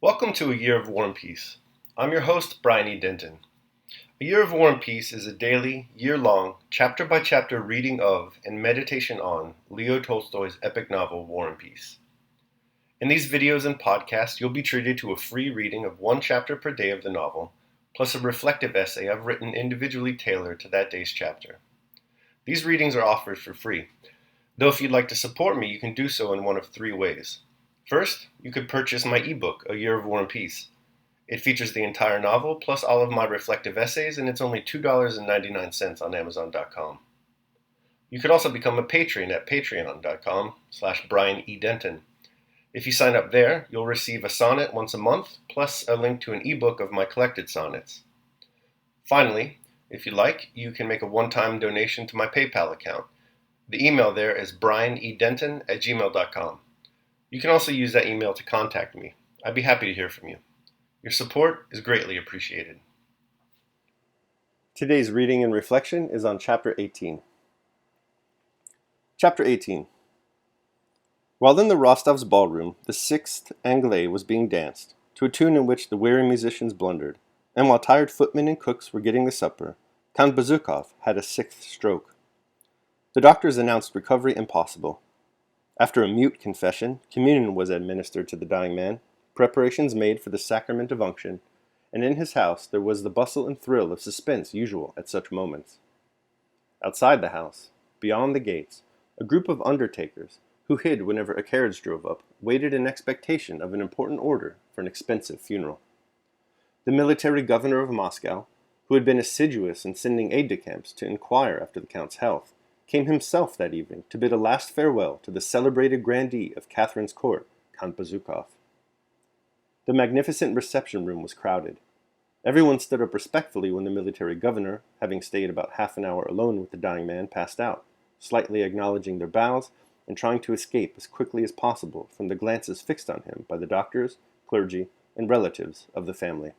Welcome to A Year of War and Peace. I'm your host, Brian E. Denton. A Year of War and Peace is a daily, year-long, chapter-by-chapter reading of and meditation on Leo Tolstoy's epic novel, War and Peace. In these videos and podcasts, you'll be treated to a free reading of one chapter per day of the novel, plus a reflective essay I've written individually tailored to that day's chapter. These readings are offered for free, though if you'd like to support me, you can do so in one of three ways. First, you could purchase my ebook, A Year of War and Peace. It features the entire novel, plus all of my reflective essays, and it's only $2.99 on Amazon.com. You could also become a patron at patreon.com/BrianEDenton. If you sign up there, you'll receive a sonnet once a month, plus a link to an ebook of my collected sonnets. Finally, if you like, you can make a one-time donation to my PayPal account. The email there is brianedenton@gmail.com. You can also use that email to contact me. I'd be happy to hear from you. Your support is greatly appreciated. Today's reading and reflection is on Chapter 18. Chapter 18. While in the Rostov's ballroom, the sixth Anglais was being danced, to a tune in which the weary musicians blundered, and while tired footmen and cooks were getting the supper, Count Bezúkhov had a sixth stroke. The doctors announced recovery impossible. After a mute confession, communion was administered to the dying man, preparations made for the Sacrament of Unction, and in his house there was the bustle and thrill of suspense usual at such moments. Outside the house, beyond the gates, a group of undertakers, who hid whenever a carriage drove up, waited in expectation of an important order for an expensive funeral. The military governor of Moscow, who had been assiduous in sending aide-de-camps to inquire after the count's health, came himself that evening to bid a last farewell to the celebrated grandee of Catherine's court, Count Bezúkhov. The magnificent reception room was crowded. Everyone stood up respectfully when the military governor, having stayed about half an hour alone with the dying man, passed out, slightly acknowledging their bows and trying to escape as quickly as possible from the glances fixed on him by the doctors, clergy, and relatives of the family.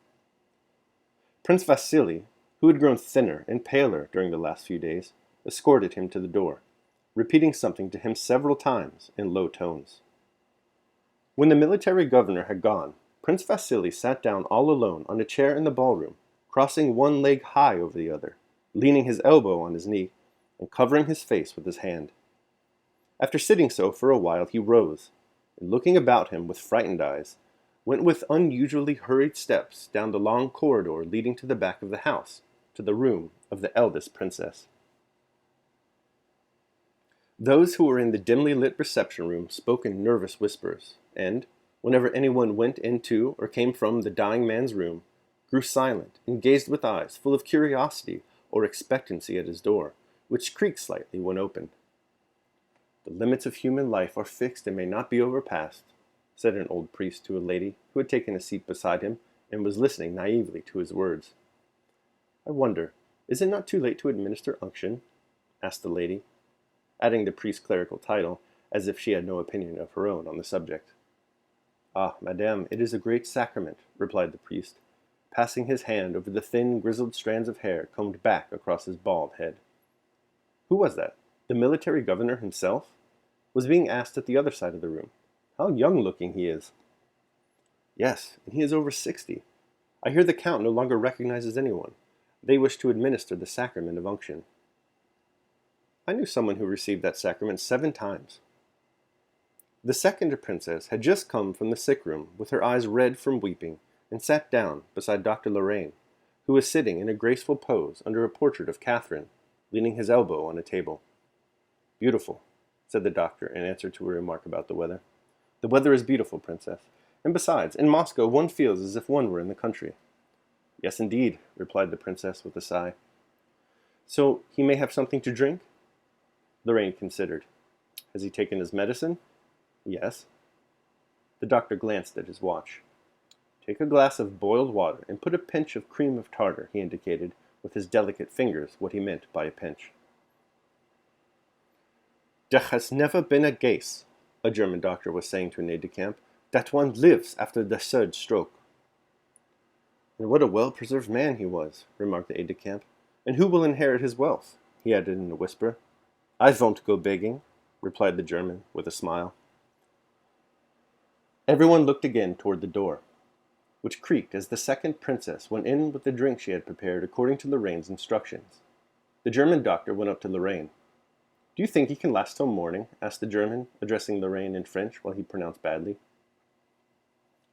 Prince Vasily, who had grown thinner and paler during the last few days, escorted him to the door, repeating something to him several times in low tones. When the military governor had gone, Prince Vasily sat down all alone on a chair in the ballroom, crossing one leg high over the other, leaning his elbow on his knee, and covering his face with his hand. After sitting so for a while, he rose, and looking about him with frightened eyes, went with unusually hurried steps down the long corridor leading to the back of the house, to the room of the eldest princess. Those who were in the dimly lit reception room spoke in nervous whispers, and, whenever anyone went into or came from the dying man's room, grew silent and gazed with eyes full of curiosity or expectancy at his door, which creaked slightly when opened. "The limits of human life are fixed and may not be overpassed," said an old priest to a lady who had taken a seat beside him and was listening naively to his words. "I wonder, is it not too late to administer unction?" asked the lady, adding the priest's clerical title, as if she had no opinion of her own on the subject. "Ah, madame, it is a great sacrament," replied the priest, passing his hand over the thin, grizzled strands of hair combed back across his bald head. Who was that? The military governor himself? Was being asked at the other side of the room. "How young-looking he is!" "Yes, and he is over 60. I hear the count no longer recognizes anyone. They wish to administer the Sacrament of Unction." "I knew someone who received that sacrament 7 times. The second princess had just come from the sick room with her eyes red from weeping, and sat down beside Dr. Lorraine, who was sitting in a graceful pose under a portrait of Catherine, leaning his elbow on a table. "Beautiful," said the doctor in answer to a remark about the weather. "The weather is beautiful, princess, and besides, in Moscow one feels as if one were in the country." "Yes, indeed," replied the princess with a sigh. "So he may have something to drink?" Lorraine considered. "Has he taken his medicine?" "Yes." The doctor glanced at his watch. "Take a glass of boiled water and put a pinch of cream of tartar," he indicated with his delicate fingers what he meant by a pinch. "There has never been a case," a German doctor was saying to an aide-de-camp, "that one lives after the third stroke." "And what a well-preserved man he was," remarked the aide-de-camp. "And who will inherit his wealth?" he added in a whisper. "I won't go begging," replied the German with a smile. Everyone looked again toward the door. which creaked as the second princess went in with the drink she had prepared according to Lorraine's instructions. The German doctor went up to Lorraine. "Do you think he can last till morning?" asked the German, addressing Lorraine in French while he pronounced badly.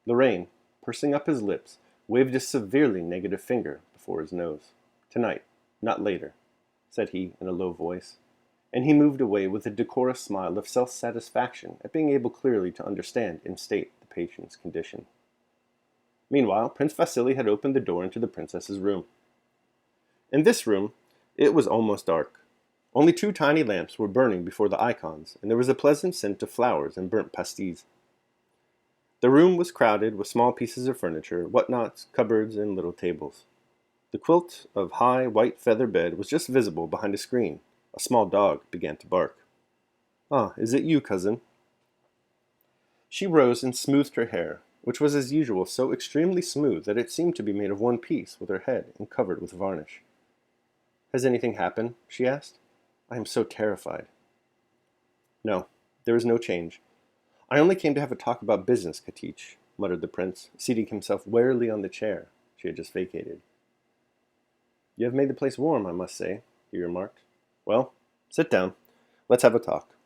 Lorraine, pursing up his lips, waved a severely negative finger before his nose. "Tonight, not later," said he in a low voice, and he moved away with a decorous smile of self-satisfaction at being able clearly to understand and state the patient's condition. Meanwhile, Prince Vasily had opened the door into the princess's room. In this room, it was almost dark. Only 2 tiny lamps were burning before the icons, and there was a pleasant scent of flowers and burnt pastilles. The room was crowded with small pieces of furniture, whatnots, cupboards, and little tables. The quilt of high, white feather bed was just visible behind a screen. A small dog began to bark. "Ah, is it you, cousin?" She rose and smoothed her hair, which was as usual so extremely smooth that it seemed to be made of one piece with her head and covered with varnish. "Has anything happened?" she asked. "I am so terrified." "No, there is no change. I only came to have a talk about business, Katiche," muttered the prince, seating himself warily on the chair she had just vacated. "You have made the place warm, I must say," he remarked. "Well, sit down. Let's have a talk."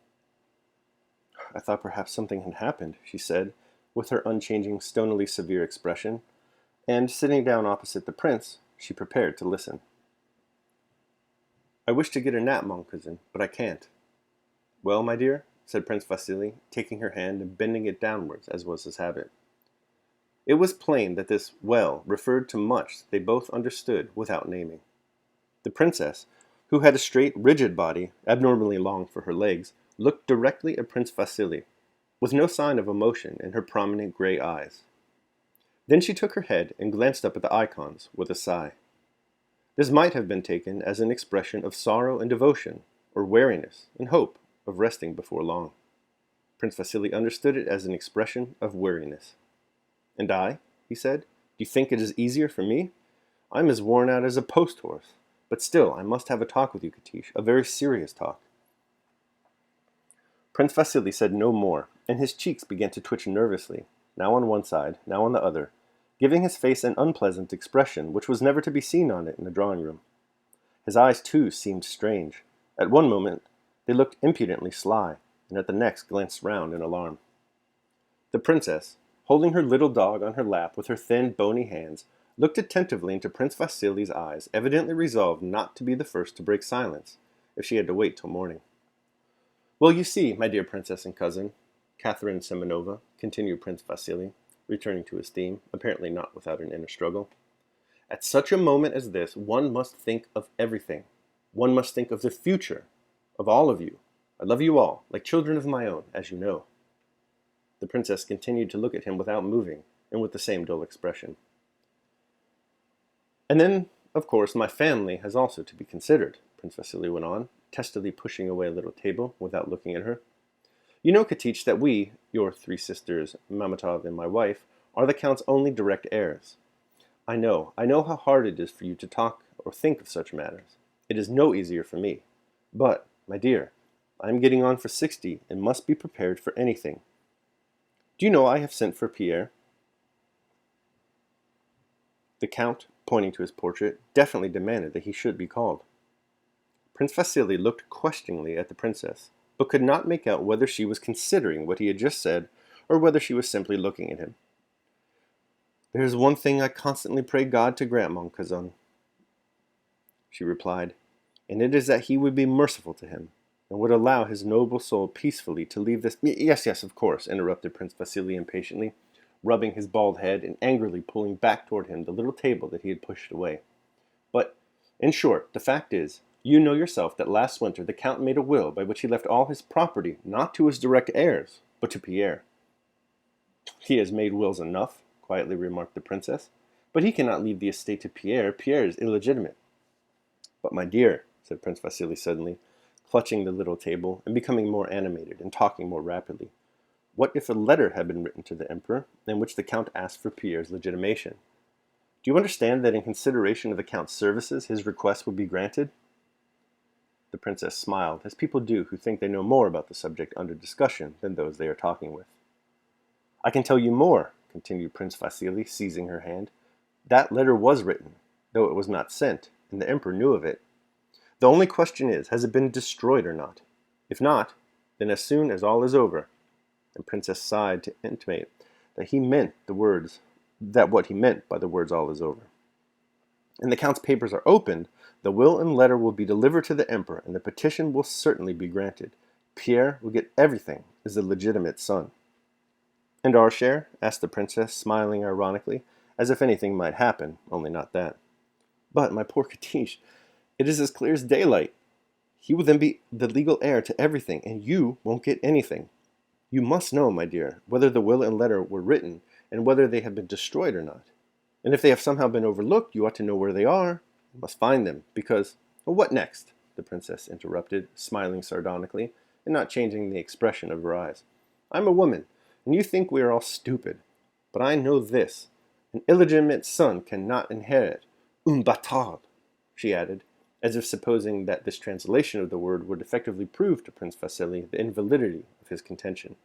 "I thought perhaps something had happened," she said, with her unchanging, stonily severe expression, and, sitting down opposite the prince, she prepared to listen. "I wish to get a nap, mon cousin, but I can't." "Well, my dear?" said Prince Vasily, taking her hand and bending it downwards, as was his habit. It was plain that this "well" referred to much they both understood without naming. The princess, who had a straight, rigid body, abnormally long for her legs, looked directly at Prince Vasily, with no sign of emotion in her prominent gray eyes. Then she took her head and glanced up at the icons with a sigh. This might have been taken as an expression of sorrow and devotion, or weariness and hope of resting before long. Prince Vasily understood it as an expression of weariness. "And I?" he said. "Do you think it is easier for me? I'm as worn out as a post horse. But still, I must have a talk with you, Katiche, a very serious talk." Prince Vasily said no more, and his cheeks began to twitch nervously, now on one side, now on the other, giving his face an unpleasant expression which was never to be seen on it in the drawing-room. His eyes, too, seemed strange. At one moment, they looked impudently sly, and at the next glanced round in alarm. The princess, holding her little dog on her lap with her thin, bony hands, looked attentively into Prince Vasily's eyes, evidently resolved not to be the first to break silence, if she had to wait till morning. "Well, you see, my dear princess and cousin, Catherine Semenova," continued Prince Vasily, returning to his theme, apparently not without an inner struggle, "at such a moment as this, one must think of everything. One must think of the future, of all of you. I love you all, like children of my own, as you know." The princess continued to look at him without moving, and with the same dull expression. "And then, of course, my family has also to be considered," Prince Vasily went on, testily pushing away a little table without looking at her. "You know, Katiche, that we, your 3 sisters, Mamatov and my wife, are the Count's only direct heirs. I know how hard it is for you to talk or think of such matters. It is no easier for me. But, my dear, I am getting on for 60 and must be prepared for anything. Do you know I have sent for Pierre?" The Count, pointing to his portrait, definitely demanded that he should be called. Prince Vasily looked questioningly at the princess, but could not make out whether she was considering what he had just said, or whether she was simply looking at him. "There is one thing I constantly pray God to grant, mon cousin," she replied, "and it is that he would be merciful to him, and would allow his noble soul peacefully to leave this—" Yes, of course," interrupted Prince Vasily impatiently, rubbing his bald head and angrily pulling back toward him the little table that he had pushed away. "But, in short, the fact is, you know yourself that last winter the Count made a will by which he left all his property not to his direct heirs, but to Pierre." "He has made wills enough," quietly remarked the princess, "but he cannot leave the estate to Pierre. Pierre is illegitimate." "But, my dear," said Prince Vasily suddenly, clutching the little table and becoming more animated and talking more rapidly, "what if a letter had been written to the Emperor, in which the Count asked for Pierre's legitimation? Do you understand that in consideration of the Count's services, his request would be granted?" The princess smiled, as people do who think they know more about the subject under discussion than those they are talking with. "I can tell you more," continued Prince Vasily, seizing her hand. That letter was written, though it was not sent, and the Emperor knew of it. The only question is, has it been destroyed or not? If not, then as soon as all is over, and Princess sighed to intimate that what he meant by the words all is over. And the Count's papers are opened, the will and letter will be delivered to the Emperor, and the petition will certainly be granted. Pierre will get everything as a legitimate son. And our share? Asked the princess, smiling ironically, as if anything might happen, only not that. But, my poor Katish, it is as clear as daylight. He will then be the legal heir to everything, and you won't get anything. You must know, my dear, whether the will and letter were written, and whether they have been destroyed or not. And if they have somehow been overlooked, you ought to know where they are. You must find them, because... Well, what next? The princess interrupted, smiling sardonically, and not changing the expression of her eyes. I'm a woman, and you think we are all stupid. But I know this. An illegitimate son cannot inherit. Un bâtard, she added, as if supposing that this translation of the word would effectively prove to Prince Vasily the invalidity of his contention.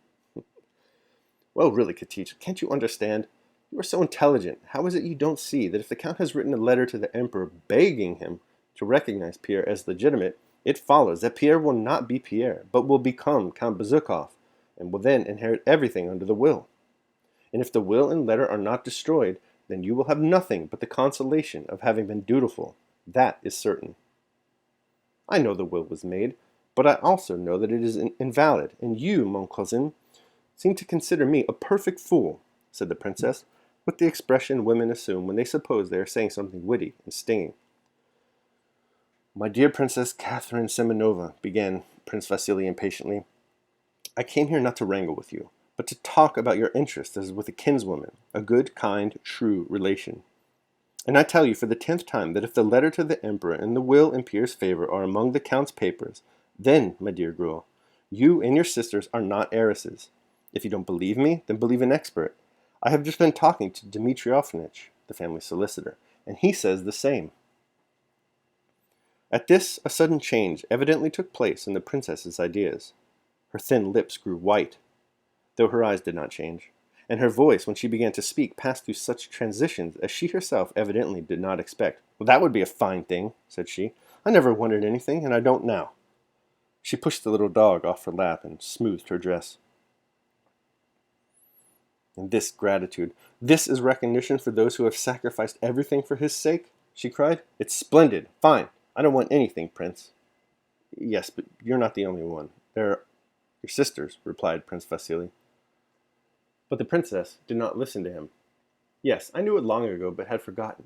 Well, really, Katish, can't you understand? You are so intelligent. How is it you don't see that if the Count has written a letter to the Emperor begging him to recognize Pierre as legitimate, it follows that Pierre will not be Pierre, but will become Count Bezúkhov, and will then inherit everything under the will. And if the will and letter are not destroyed, then you will have nothing but the consolation of having been dutiful. That is certain. I know the will was made, but I also know that it is invalid, and you, mon cousin, seem to consider me a perfect fool, said the princess, with the expression women assume when they suppose they are saying something witty and stinging. My dear Princess Catherine Semenova, began Prince Vasily impatiently, I came here not to wrangle with you, but to talk about your interest as with a kinswoman, a good, kind, true relation. And I tell you for the 10th time that if the letter to the Emperor and the will in Pierre's favor are among the Count's papers, then, my dear girl, you and your sisters are not heiresses. If you don't believe me, then believe an expert. I have just been talking to Dmitrievnich, the family solicitor, and he says the same. At this, a sudden change evidently took place in the princess's ideas. Her thin lips grew white, though her eyes did not change, and her voice, when she began to speak, passed through such transitions as she herself evidently did not expect. Well, that would be a fine thing, said she. I never wondered anything, and I don't now. She pushed the little dog off her lap and smoothed her dress. And this gratitude, this is recognition for those who have sacrificed everything for his sake, she cried. It's splendid. Fine. I don't want anything, Prince. Yes, but you're not the only one. They're your sisters, replied Prince Vasily. But the princess did not listen to him. Yes, I knew it long ago, but had forgotten.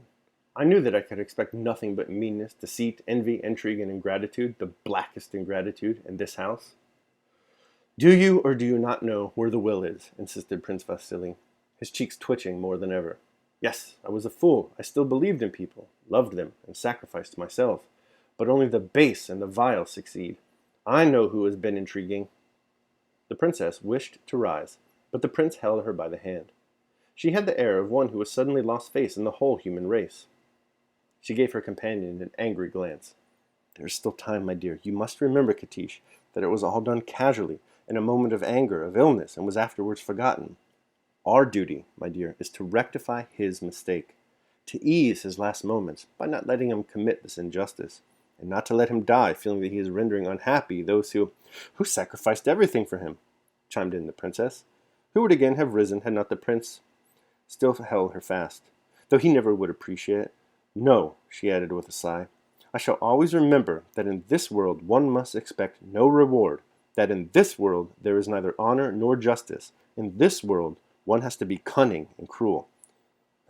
I knew that I could expect nothing but meanness, deceit, envy, intrigue, and ingratitude, the blackest ingratitude, in this house. Do you or do you not know where the will is? Insisted Prince Vasily, his cheeks twitching more than ever. Yes, I was a fool. I still believed in people, loved them, and sacrificed myself. But only the base and the vile succeed. I know who has been intriguing. The princess wished to rise, but the prince held her by the hand. She had the air of one who has suddenly lost faith in the whole human race. She gave her companion an angry glance. There is still time, my dear. You must remember, Katish, that it was all done casually, in a moment of anger, of illness, and was afterwards forgotten. Our duty, my dear, is to rectify his mistake, to ease his last moments by not letting him commit this injustice, and not to let him die feeling that he is rendering unhappy those who sacrificed everything for him, chimed in the princess, who would again have risen had not the prince still held her fast, though he never would appreciate it. No, she added with a sigh, I shall always remember that in this world one must expect no reward, that in this world there is neither honor nor justice. In this world one has to be cunning and cruel.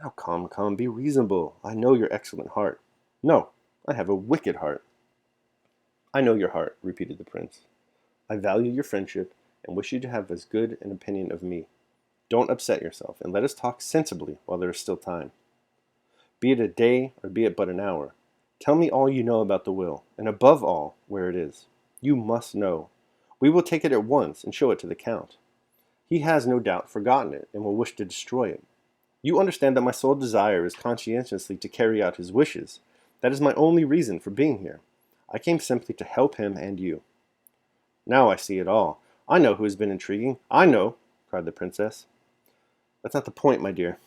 Now come, be reasonable. I know your excellent heart. No, I have a wicked heart. I know your heart, repeated the prince. I value your friendship and wish you to have as good an opinion of me. Don't upset yourself, and let us talk sensibly while there is still time. Be it a day or be it but an hour, tell me all you know about the will, and above all, where it is. You must know. We will take it at once and show it to the Count. He has no doubt forgotten it and will wish to destroy it. You understand that my sole desire is conscientiously to carry out his wishes. That is my only reason for being here. I came simply to help him and you. Now I see it all. I know who has been intriguing. I know, cried the princess. That's not the point, my dear.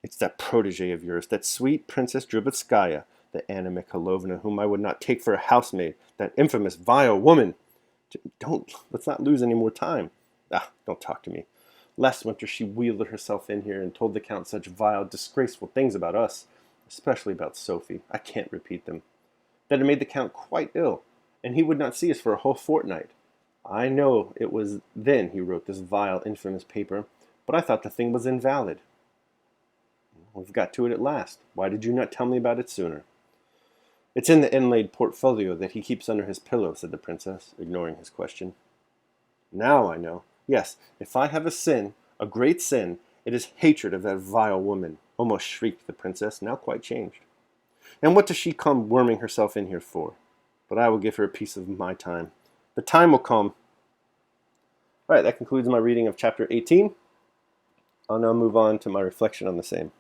It's that protege of yours, that sweet Princess Drubetskaya, the Anna Mikhailovna, whom I would not take for a housemaid, that infamous, vile woman. Let's not lose any more time. Don't talk to me. Last winter she wheeled herself in here and told the Count such vile, disgraceful things about us, especially about Sophie. I can't repeat them. That it made the Count quite ill, and he would not see us for a whole fortnight. I know it was then he wrote this vile, infamous paper, but I thought the thing was invalid. We've got to it at last. Why did you not tell me about it sooner? It's in the inlaid portfolio that he keeps under his pillow, said the princess, ignoring his question. Now I know. Yes, if I have a sin, a great sin, it is hatred of that vile woman, almost shrieked the princess, now quite changed. And what does she come worming herself in here for? But I will give her a piece of my time. The time will come. All right, that concludes my reading of chapter 18. I'll now move on to my reflection on the same.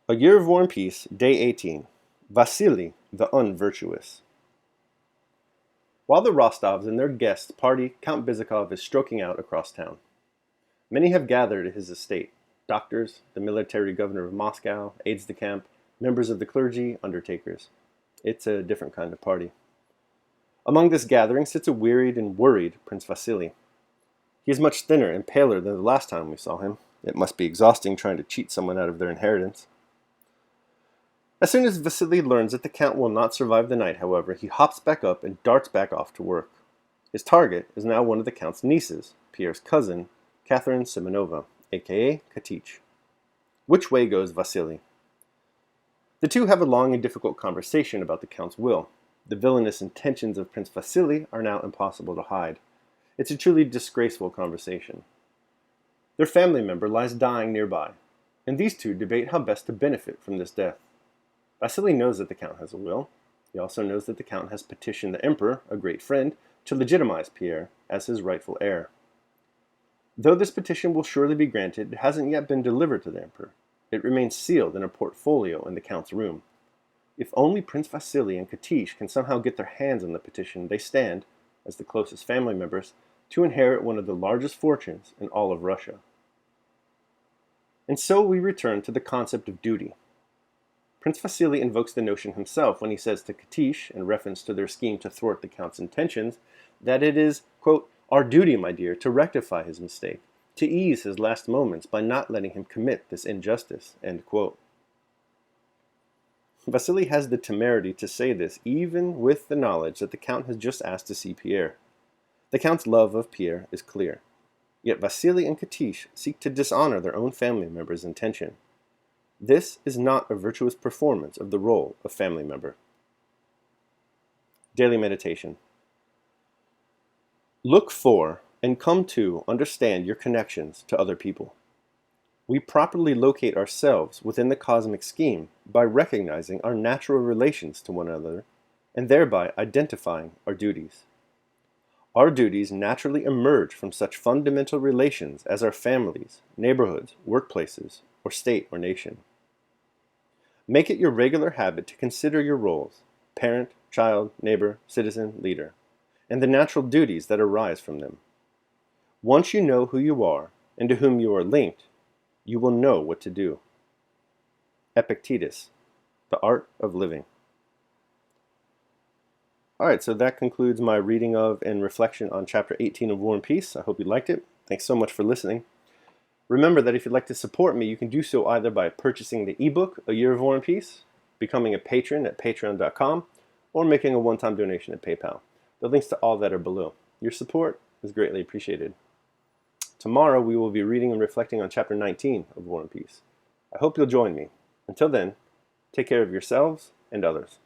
A Year of War and Peace, Day 18. Vasily the Unvirtuous. While the Rostovs and their guests party, Count Bizikov is stroking out across town. Many have gathered at his estate. Doctors, the military governor of Moscow, aides-de-camp, members of the clergy, undertakers. It's a different kind of party. Among this gathering sits a wearied and worried Prince Vasily. He is much thinner and paler than the last time we saw him. It must be exhausting trying to cheat someone out of their inheritance. As soon as Vasily learns that the Count will not survive the night, however, he hops back up and darts back off to work. His target is now one of the Count's nieces, Pierre's cousin, Catherine Simonova, a.k.a. Katich. Which way goes Vasily? The two have a long and difficult conversation about the Count's will. The villainous intentions of Prince Vasily are now impossible to hide. It's a truly disgraceful conversation. Their family member lies dying nearby, and these two debate how best to benefit from this death. Vasily knows that the Count has a will. He also knows that the Count has petitioned the Emperor, a great friend, to legitimize Pierre as his rightful heir. Though this petition will surely be granted, it hasn't yet been delivered to the Emperor. It remains sealed in a portfolio in the Count's room. If only Prince Vasily and Katich can somehow get their hands on the petition, they stand, as the closest family members, to inherit one of the largest fortunes in all of Russia. And so we return to the concept of duty. Prince Vasily invokes the notion himself when he says to Katich, in reference to their scheme to thwart the Count's intentions, that it is, quote, our duty, my dear, to rectify his mistake, to ease his last moments by not letting him commit this injustice, end quote. Vasily has the temerity to say this even with the knowledge that the Count has just asked to see Pierre. The Count's love of Pierre is clear. Yet Vasily and Katich seek to dishonor their own family member's intention. This is not a virtuous performance of the role of family member. Daily meditation. Look for and come to understand your connections to other people. We properly locate ourselves within the cosmic scheme by recognizing our natural relations to one another and thereby identifying our duties. Our duties naturally emerge from such fundamental relations as our families, neighborhoods, workplaces, or state or nation. Make it your regular habit to consider your roles, parent, child, neighbor, citizen, leader, and the natural duties that arise from them. Once you know who you are and to whom you are linked, you will know what to do. Epictetus, The Art of Living. Alright, so that concludes my reading of and reflection on chapter 18 of War and Peace. I hope you liked it. Thanks so much for listening. Remember that if you'd like to support me, you can do so either by purchasing the ebook, A Year of War and Peace, becoming a patron at patreon.com, or making a one-time donation at PayPal. The links to all that are below. Your support is greatly appreciated. Tomorrow we will be reading and reflecting on chapter 19 of War and Peace. I hope you'll join me. Until then, take care of yourselves and others.